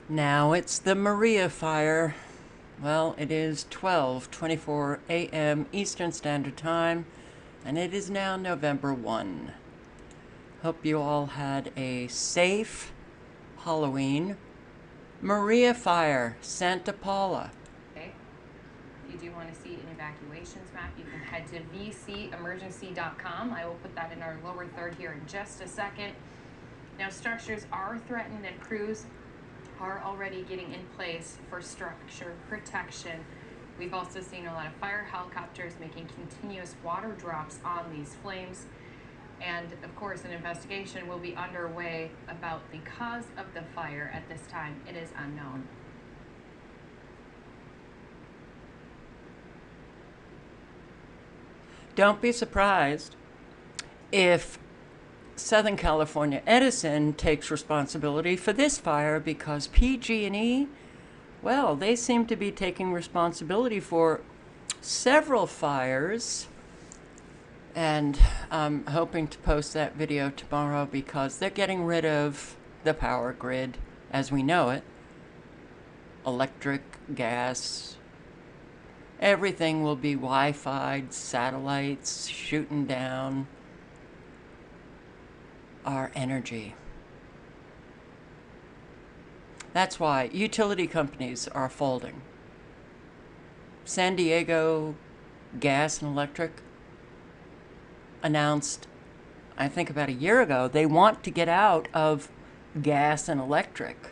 Now it's the Maria Fire. Well, it is 12:24 a.m. Eastern Standard Time, and it is now November 1. Hope you all had a safe Halloween. Maria Fire, Santa Paula. Okay. If you do want to see an evacuations map, you can head to vcemergency.com. I will put that in our lower third here in just a second. Now, structures are threatened and crews are already getting in place for structure protection. We've also seen a lot of fire helicopters making continuous water drops on these flames. And of course, an investigation will be underway about the cause of the fire. At this time, it is unknown. Don't be surprised if Southern California Edison takes responsibility for this fire, because PG&E, well, they seem to be taking responsibility for several fires, and I'm hoping to post that video tomorrow because they're getting rid of the power grid as we know it. Electric, gas, everything will be Wi-Fi'd, satellites shooting down our energy. That's why utility companies are folding. San Diego Gas and Electric announced, I think about a year ago, they want to get out of gas and electric.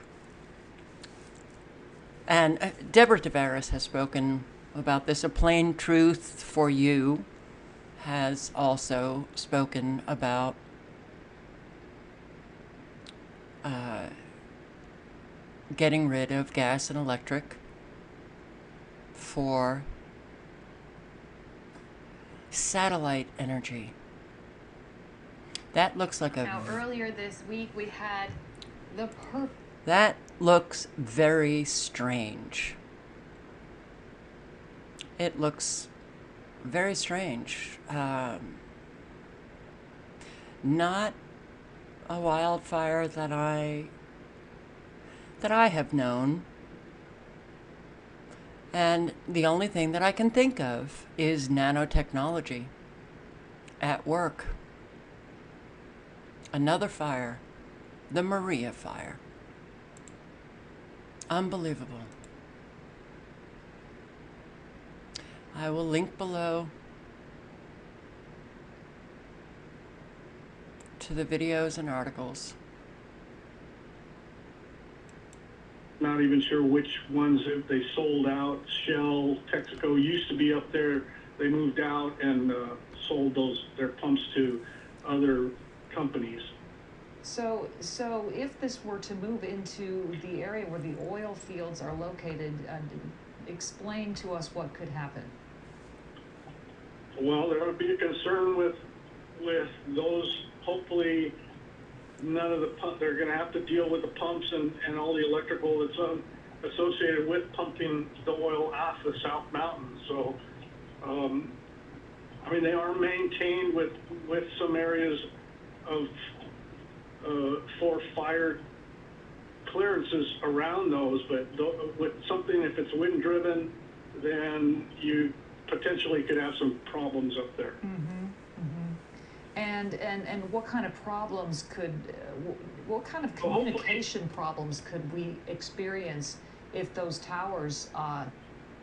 And Deborah Tavares has spoken about this. A Plain Truth for You has also spoken about getting rid of gas and electric for satellite energy. That looks like Now, earlier this week, we had the that looks very strange. It looks very strange. Not a wildfire that I have known. And the only thing that I can think of is nanotechnology at work. Another fire, the Maria Fire. Unbelievable. I will link below to the videos and articles. Not even sure which ones they sold out. Shell, Texaco used to be up there. They moved out and sold their pumps to other companies. So if this were to move into the area where the oil fields are located, explain to us what could happen. Well, there would be a concern with those. Hopefully, none of the they're going to have to deal with the pumps and all the electrical that's associated with pumping the oil off the South Mountain. So, I mean, they are maintained with some areas of for fire clearances around those, but with something, if it's wind driven, then you potentially could have some problems up there. Mm-hmm, mm-hmm. And what kind of problems what kind of communication problems could we experience if those towers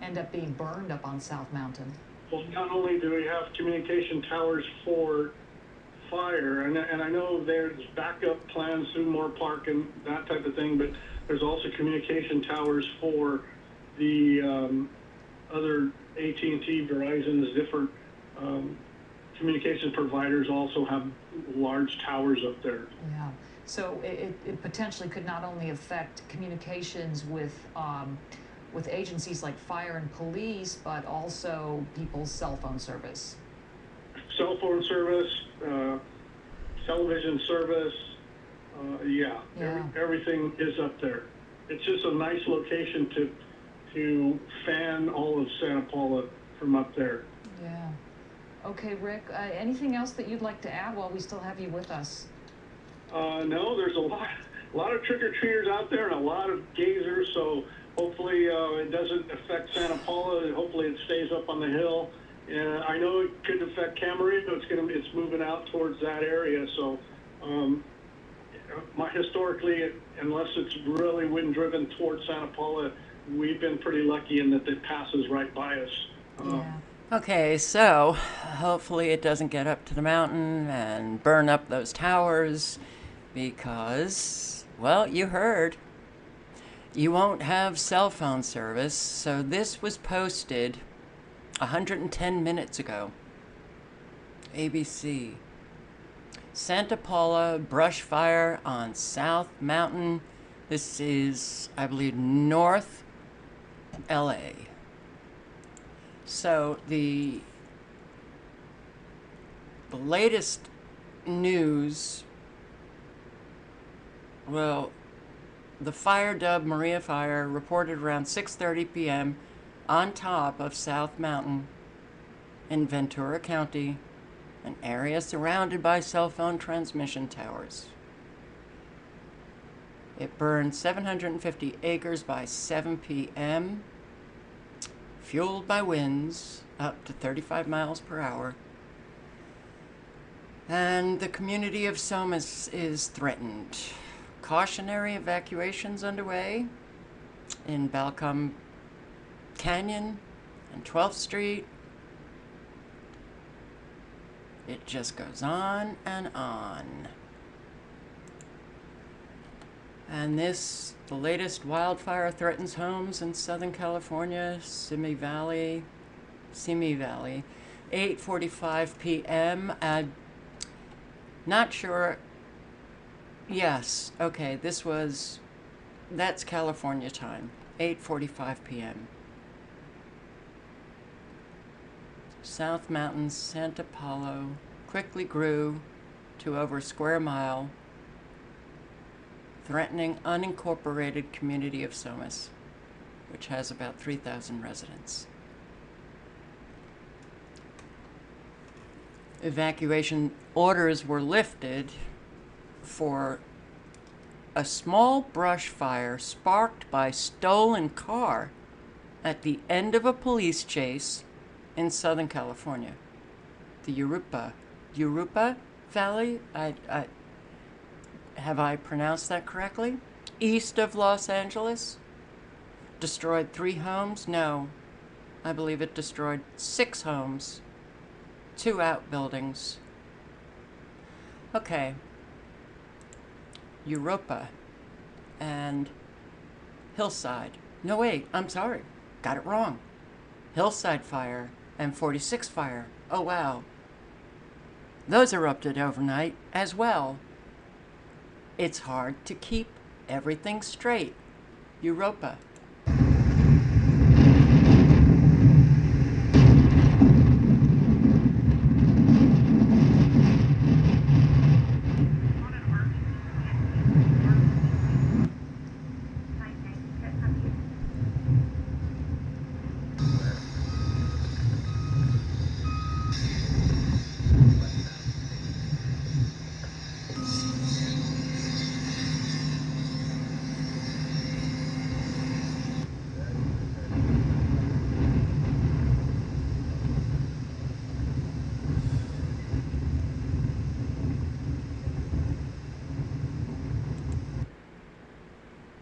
end up being burned up on South Mountain? Well, not only do we have communication towers for fire, and I know there's backup plans through Moore Park and that type of thing, but there's also communication towers for the other AT&T, Verizon's different communication providers also have large towers up there. Yeah. So it potentially could not only affect communications with agencies like fire and police, but also people's cell phone service. Cell phone service, television service, everything is up there. It's just a nice location to fan all of Santa Paula from up there. Yeah. Okay, Rick, anything else that you'd like to add while we still have you with us? No, there's a lot. a lot of trick-or-treaters out there and a lot of gazers, so hopefully it doesn't affect Santa Paula, and hopefully it stays up on the hill. I know it could affect Camarillo. It's moving out towards that area, so historically, unless it's really wind-driven towards Santa Paula, we've been pretty lucky in that it passes right by us. Yeah. Okay, so hopefully it doesn't get up to the mountain and burn up those towers because, well, you heard. You won't have cell phone service, so this was posted 110 minutes ago. ABC. Santa Paula brush fire on South Mountain. This is, I believe, North LA. So the latest news, well, the fire dubbed Maria Fire reported around 6:30 p.m. on top of South Mountain in Ventura County, an area surrounded by cell phone transmission towers. It burned 750 acres by 7 p.m., fueled by winds up to 35 miles per hour. And the community of Somas is threatened. Cautionary evacuations underway in Balcom Canyon and 12th Street. It just goes on and on. And this, the latest wildfire threatens homes in Southern California, Simi Valley, 8:45 p.m. Not sure. Yes, okay, that's California time, 8:45 p.m. South Mountain, Santa Paula quickly grew to over a square mile, threatening unincorporated community of Somas, which has about 3,000 residents. Evacuation orders were lifted for a small brush fire sparked by stolen car at the end of a police chase in Southern California. The Jurupa Valley, have I pronounced that correctly? East of Los Angeles. Destroyed 3 homes? No, I believe it destroyed 6 homes, 2 outbuildings. Okay. Jurupa and Hillside. No, wait, I'm sorry. Got it wrong. Hillside Fire and 46 Fire. Oh, wow. Those erupted overnight as well. It's hard to keep everything straight. Jurupa.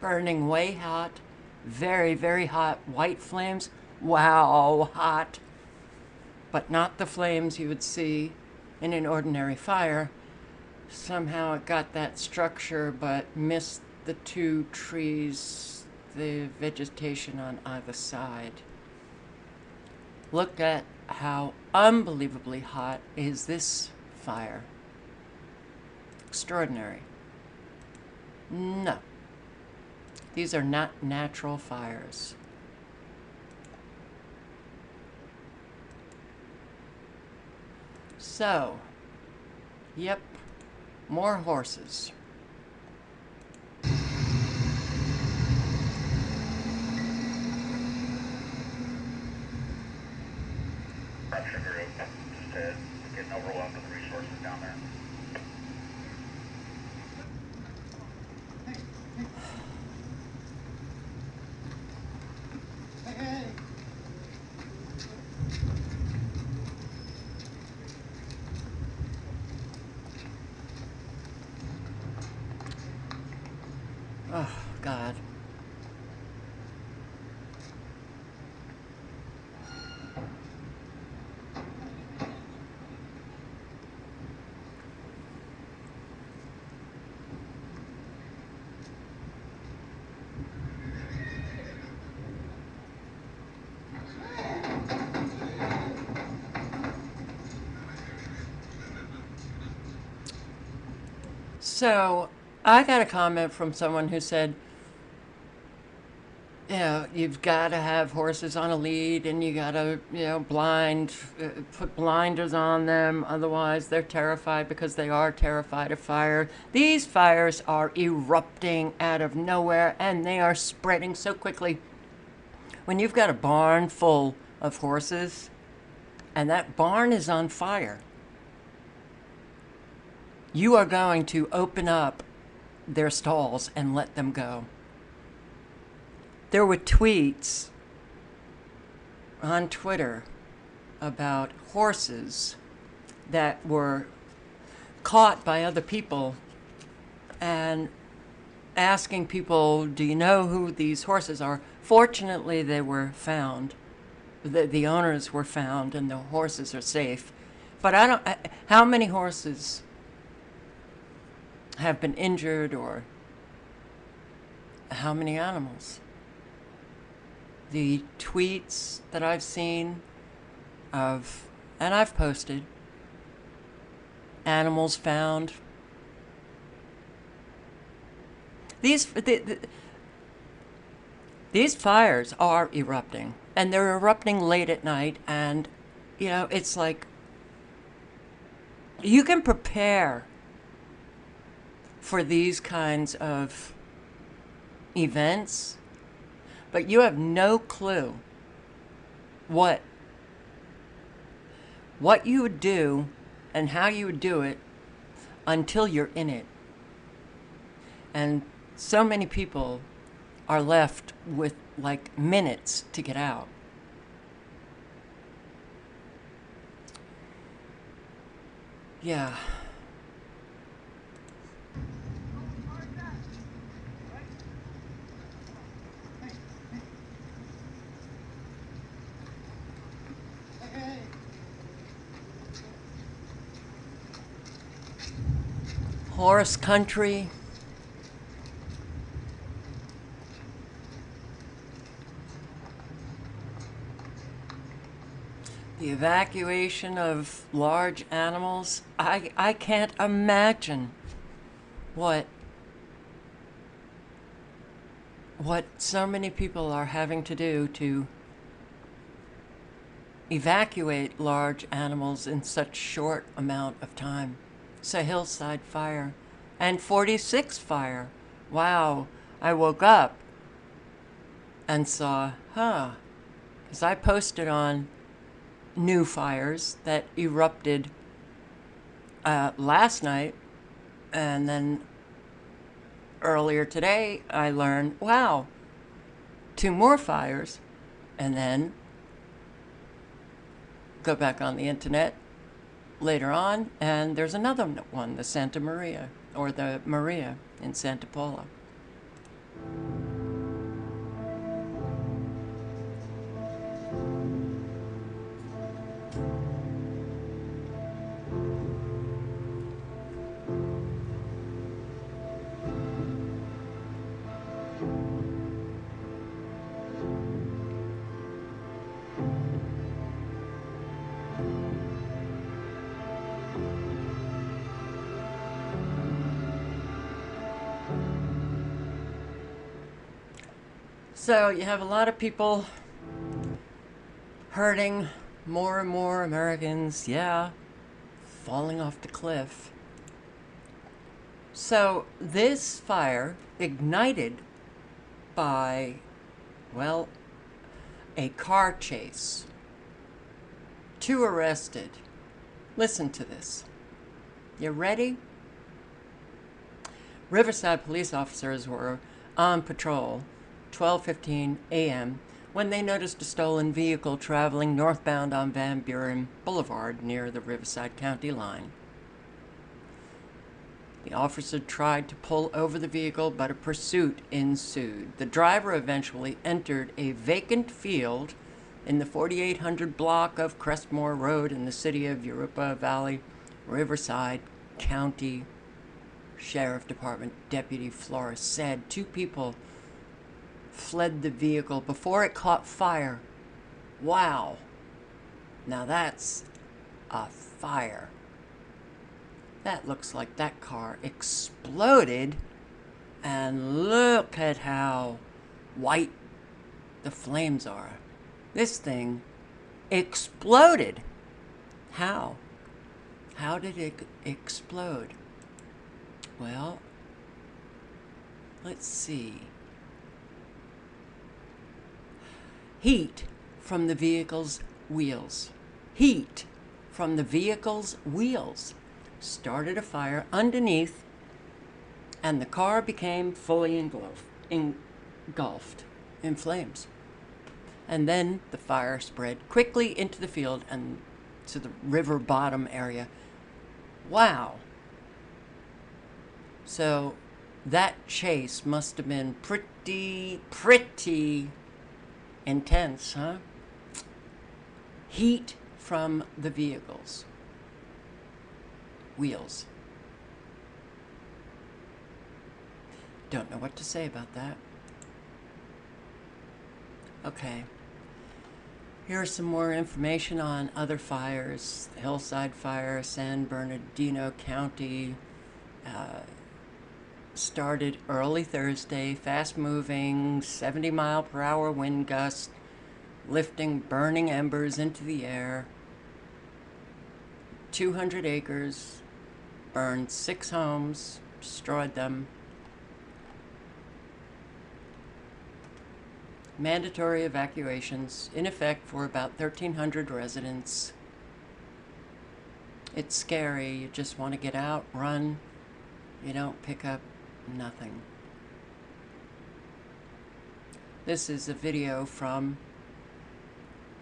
Burning way hot, very, very hot, white flames. Wow, hot. But not the flames you would see in an ordinary fire. Somehow it got that structure but missed the 2 trees, the vegetation on either side. Look at how unbelievably hot is this fire. Extraordinary. No. These are not natural fires. So, yep, more horses. Production group, just getting overwhelmed with the resources down there. Oh, God. So I got a comment from someone who said, you know, you've got to have horses on a lead and you got to, you know, put blinders on them. Otherwise, they're terrified because they are terrified of fire. These fires are erupting out of nowhere and they are spreading so quickly. When you've got a barn full of horses and that barn is on fire, you are going to open up their stalls and let them go. There were tweets on Twitter about horses that were caught by other people and asking people, do you know who these horses are? Fortunately, they were found. The owners were found and the horses are safe. But how many horses have been injured, or how many animals? The tweets that I've seen and I've posted, animals found. These fires are erupting, and they're erupting late at night, and, you know, it's like you can prepare for these kinds of events, but you have no clue what you would do and how you would do it until you're in it. And so many people are left with like minutes to get out. Yeah. Horse country. The evacuation of large animals. I can't imagine what so many people are having to do to evacuate large animals in such short amount of time. It's a Hillside Fire and 46 Fire. Wow, I woke up and saw, because I posted on new fires that erupted last night, and then earlier today I learned, wow, 2 more fires, and then go back on the internet later on, and there's another one, the Santa Maria, or the Maria in Santa Paula. So you have a lot of people hurting, more and more Americans, falling off the cliff. So this fire ignited by, well, a car chase. 2 arrested. Listen to this. You ready? Riverside police officers were on patrol 12:15 a.m. when they noticed a stolen vehicle traveling northbound on Van Buren Boulevard near the Riverside County line. The officer tried to pull over the vehicle, but a pursuit ensued. The driver eventually entered a vacant field in the 4800 block of Crestmore Road in the city of Jurupa Valley, Riverside County Sheriff Department Deputy Flores said 2 people fled the vehicle before it caught fire. Wow. Now that's a fire. That looks like that car exploded, and look at how white the flames are. This thing exploded. How? How did it explode? Well, let's see. Heat from the vehicle's wheels. Heat from the vehicle's wheels started a fire underneath, and the car became fully engulfed in flames. And then the fire spread quickly into the field and to the river bottom area. Wow. So that chase must have been pretty intense, huh? Heat from the vehicles. Wheels. Don't know what to say about that. Okay. Here's some more information on other fires. The Hillside Fire, San Bernardino County, started early Thursday, fast-moving, 70-mile-per-hour wind gusts, lifting burning embers into the air. 200 acres, burned 6 homes, destroyed them. Mandatory evacuations in effect for about 1,300 residents. It's scary. You just want to get out, run. You don't pick up nothing. This is a video from,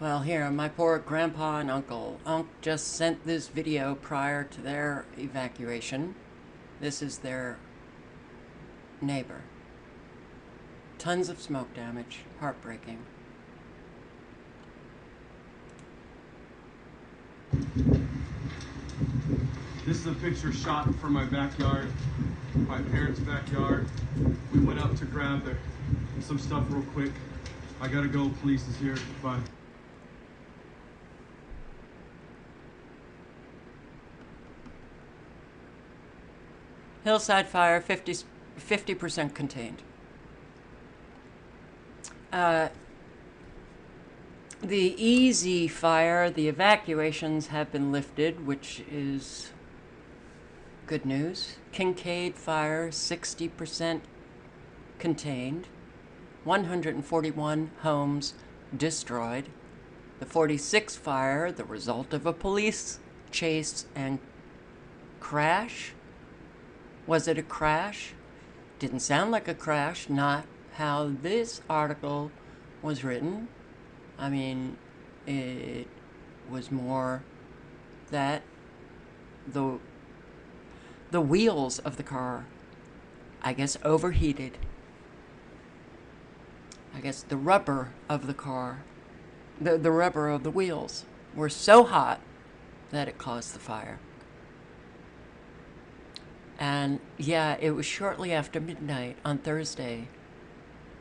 well, here, my poor grandpa and uncle. Unc just sent this video prior to their evacuation. This is their neighbor. Tons of smoke damage. Heartbreaking. This is a picture shot from my backyard, my parents' backyard. We went up to grab some stuff real quick. I gotta go, police is here, bye. Hillside Fire, 50% contained. The easy fire, the evacuations have been lifted, which is good news. Kincaid Fire, 60% contained. 141 homes destroyed. The 46 fire, the result of a police chase and crash. Was it a crash? Didn't sound like a crash, not how this article was written. I mean, it was more that the wheels of the car, I guess, overheated. I guess the rubber of the car, the rubber of the wheels were so hot that it caused the fire. And yeah, it was shortly after midnight on Thursday.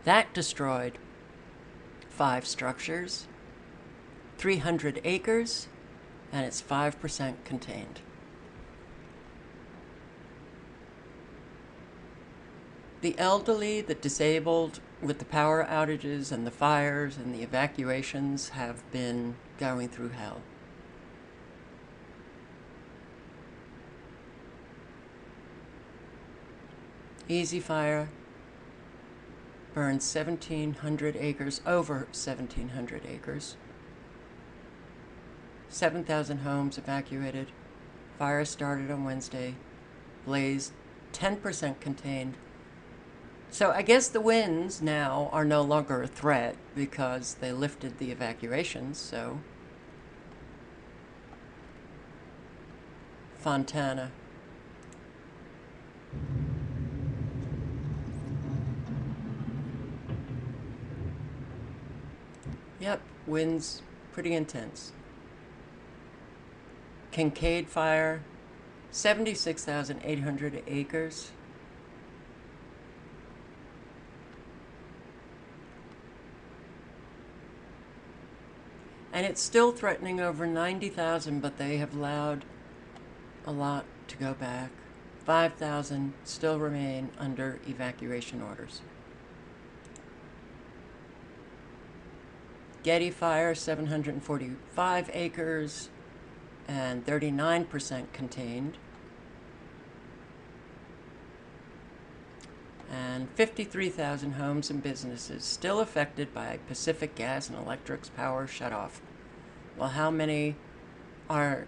That destroyed 5 structures, 300 acres, and it's 5% contained. The elderly, the disabled, with the power outages and the fires and the evacuations have been going through hell. Easy Fire burned 1,700 acres, over 1,700 acres. 7,000 homes evacuated. Fire started on Wednesday. Blaze 10% contained. So I guess the winds now are no longer a threat because they lifted the evacuations, so. Fontana. Yep, winds pretty intense. Kincaid Fire, 76,800 acres. And it's still threatening over 90,000, but they have allowed a lot to go back. 5,000 still remain under evacuation orders. Getty Fire, 745 acres and 39% contained. And 53,000 homes and businesses still affected by Pacific Gas and Electric's power shutoff. Well, how many are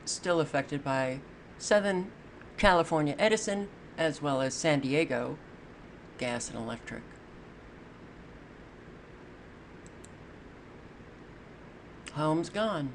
still affected by Southern California Edison as well as San Diego Gas and Electric? Homes gone.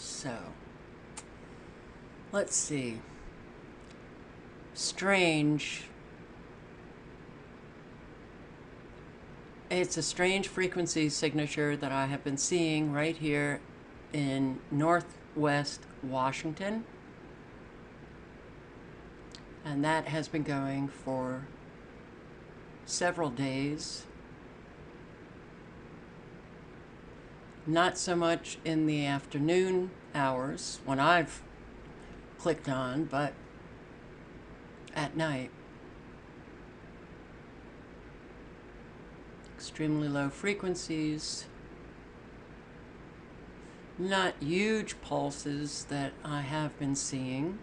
So, let's see. Strange. It's a strange frequency signature that I have been seeing right here in northwest Washington. And that has been going for several days. Not so much in the afternoon hours when I've clicked on, but at night. Extremely low frequencies. Not huge pulses that I have been seeing.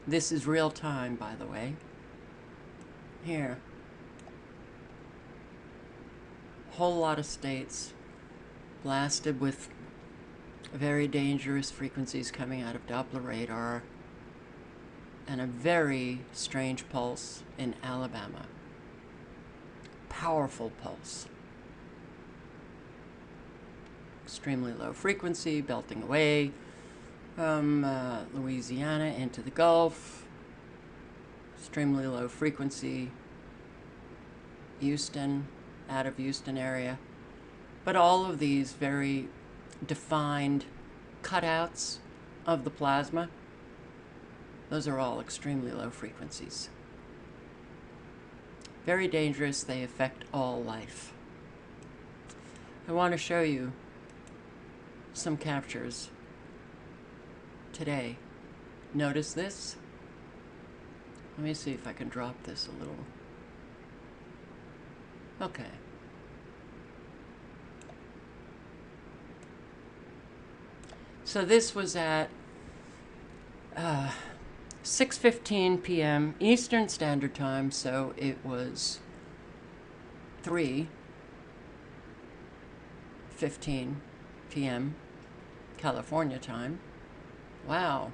This is real time, by the way. Here. Whole lot of states blasted with very dangerous frequencies coming out of Doppler radar, and a very strange pulse in Alabama. Powerful pulse. Extremely low frequency, belting away from Louisiana into the Gulf. Extremely low frequency, Houston, out of Houston area. But all of these very defined cutouts of the plasma, those are all extremely low frequencies. Very dangerous. They affect all life. I want to show you some captures today. Notice this? Let me see if I can drop this a little. Okay. So this was at 6:15 p.m. Eastern Standard Time, so it was 3:15 p.m. California time. Wow.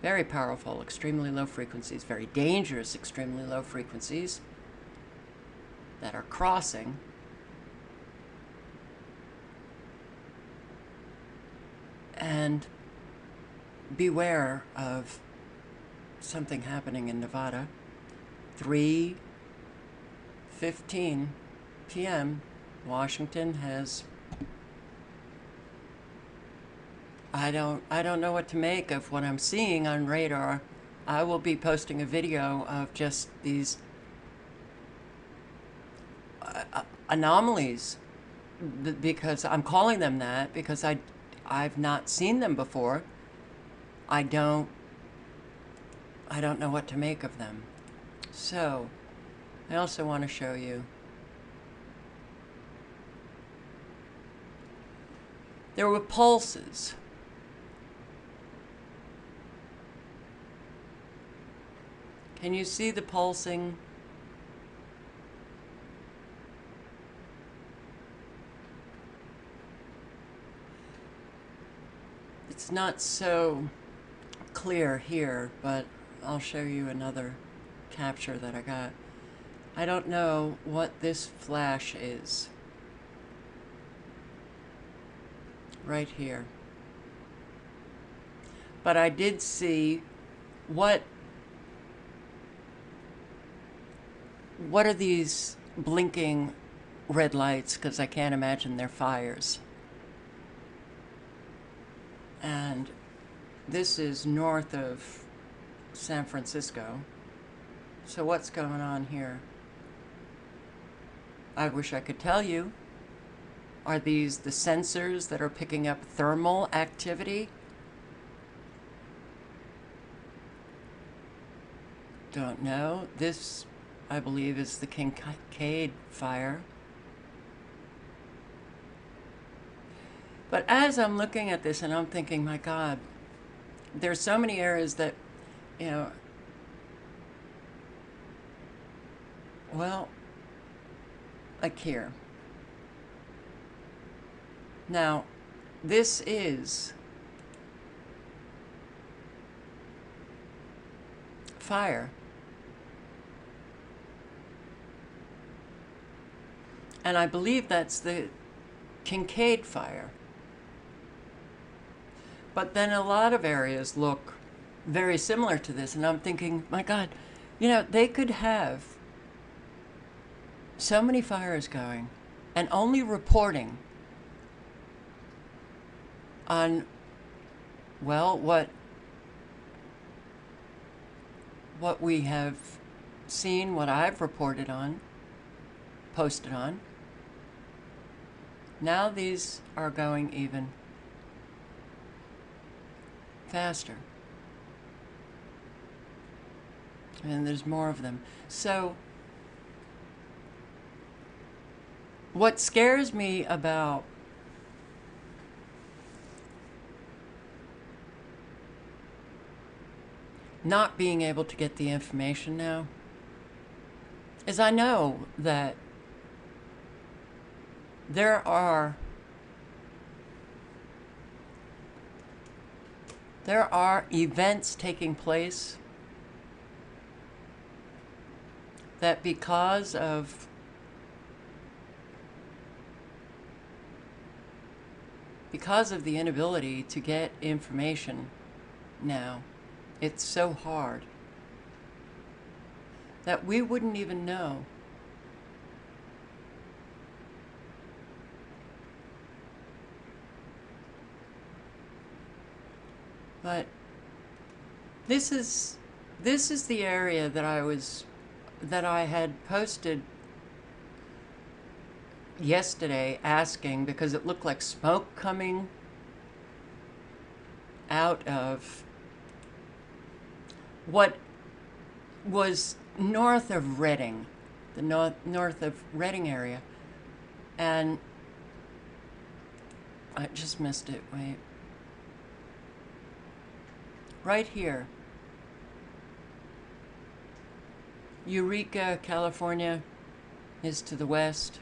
Very powerful, extremely low frequencies, very dangerous, extremely low frequencies that are crossing. And beware of something happening in Nevada. 3:15 p.m. Washington has. I don't know what to make of what I'm seeing on radar. I will be posting a video of just these anomalies, because I'm calling them that because I've not seen them before. I don't I don't know what to make of them. So, I also want to show you. There were pulses. Can you see the pulsing? It's not so clear here, but I'll show you another capture that I got. I don't know what this flash is. Right here. But I did see what are these blinking red lights, because I can't imagine they're fires. And this is north of San Francisco. So what's going on here? I wish I could tell you. Are these the sensors that are picking up thermal activity? Don't know. This, I believe, is the Kincaid Fire. But as I'm looking at this and I'm thinking, my God, there's so many areas that, you know, well, like here. Now, this is fire. And I believe that's the Kincaid Fire. But then a lot of areas look very similar to this, and I'm thinking, my God, you know, they could have so many fires going and only reporting on, well, what we have seen, what I've reported on, posted on. Now these are going even faster. And there's more of them. So what scares me about not being able to get the information now is I know that there are events taking place that because of the inability to get information now, it's so hard that we wouldn't even know. But this is the area that I had posted yesterday asking, because it looked like smoke coming out of what was north of Redding, the north of Redding area. And I just missed it. Wait. Right here. Eureka, California is to the west.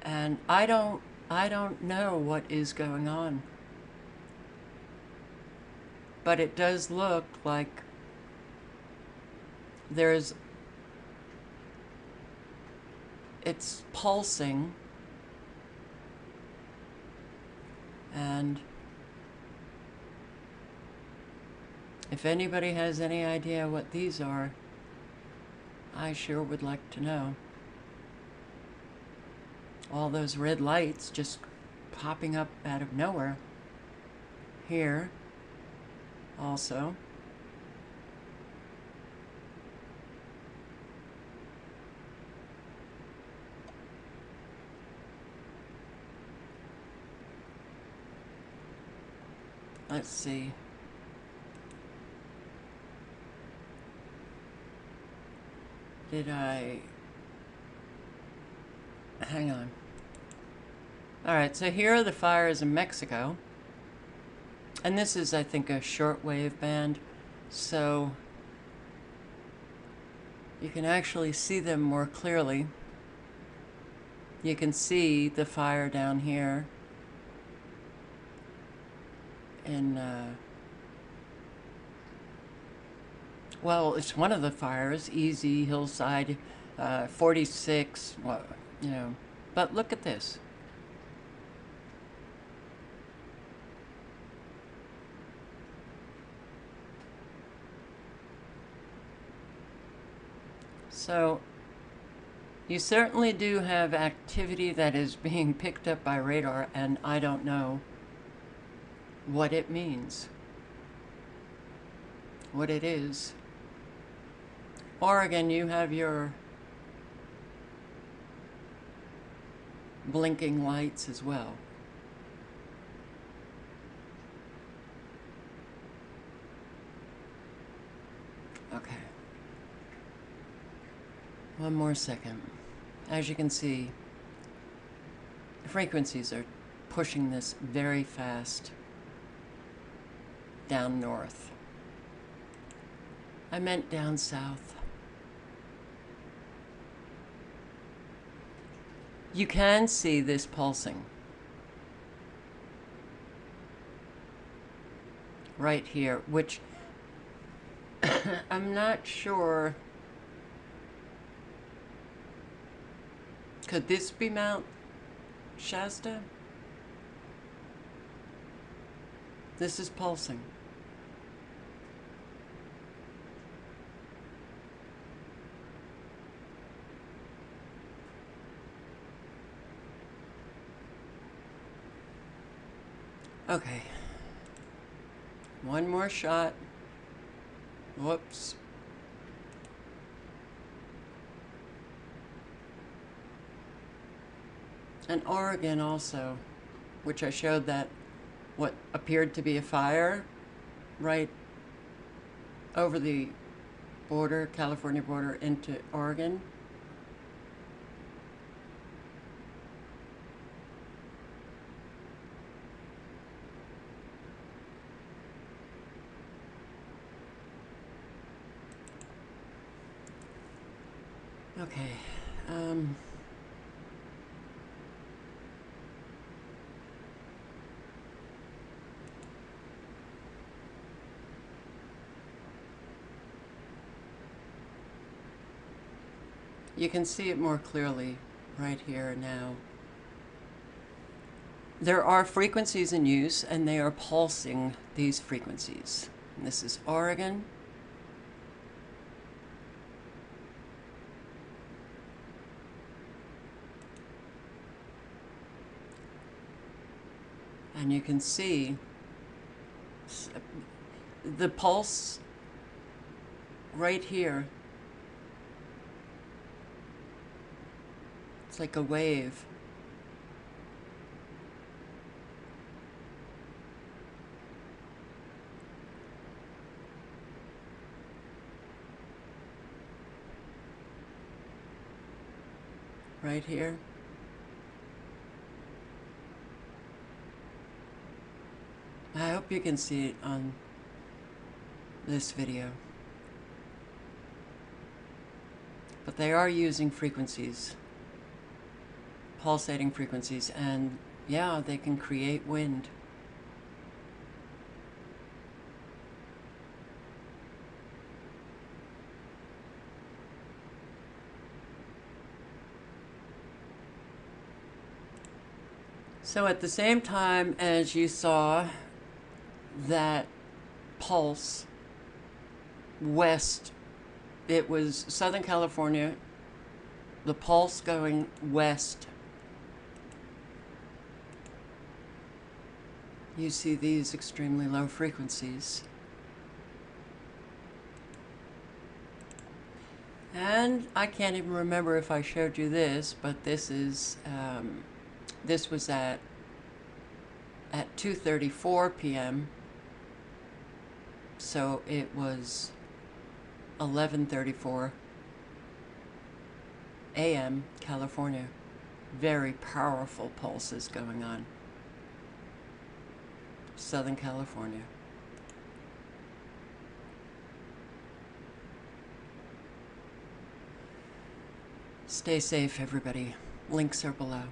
And I don't know what is going on. But it does look like it's pulsing. And if anybody has any idea what these are, I sure would like to know. All those red lights just popping up out of nowhere. Here, also. Let's see. Did I... Hang on. Alright, so here are the fires in Mexico. And this is, I think, a shortwave band. So you can actually see them more clearly. You can see the fire down here. And, well, it's one of the fires, Easy, Hillside, 46, well, you know. But look at this. So, you certainly do have activity that is being picked up by radar, and I don't know what it means, what it is. Oregon, you have your blinking lights as well. Okay. One more second. As you can see, the frequencies are pushing this very fast down north. I meant down south. You can see this pulsing right here, which I'm not sure. Could this be Mount Shasta? This is pulsing. Okay. One more shot. Whoops. And Oregon also, which I showed that what appeared to be a fire right over the border, California border, into Oregon. Okay. You can see it more clearly right here now. There are frequencies in use, and they are pulsing these frequencies. And this is Oregon. And you can see the pulse right here. It's like a wave. Right here. I hope you can see it on this video. But they are using frequencies, pulsating frequencies, and yeah, they can create wind. So at the same time as you saw that pulse west, it was Southern California, the pulse going west. You see these extremely low frequencies. And I can't even remember if I showed you this, but this is, this was at 2:34 p.m. So it was 11:34 a.m. California. Very powerful pulses going on. Southern California. Stay safe, everybody. Links are below.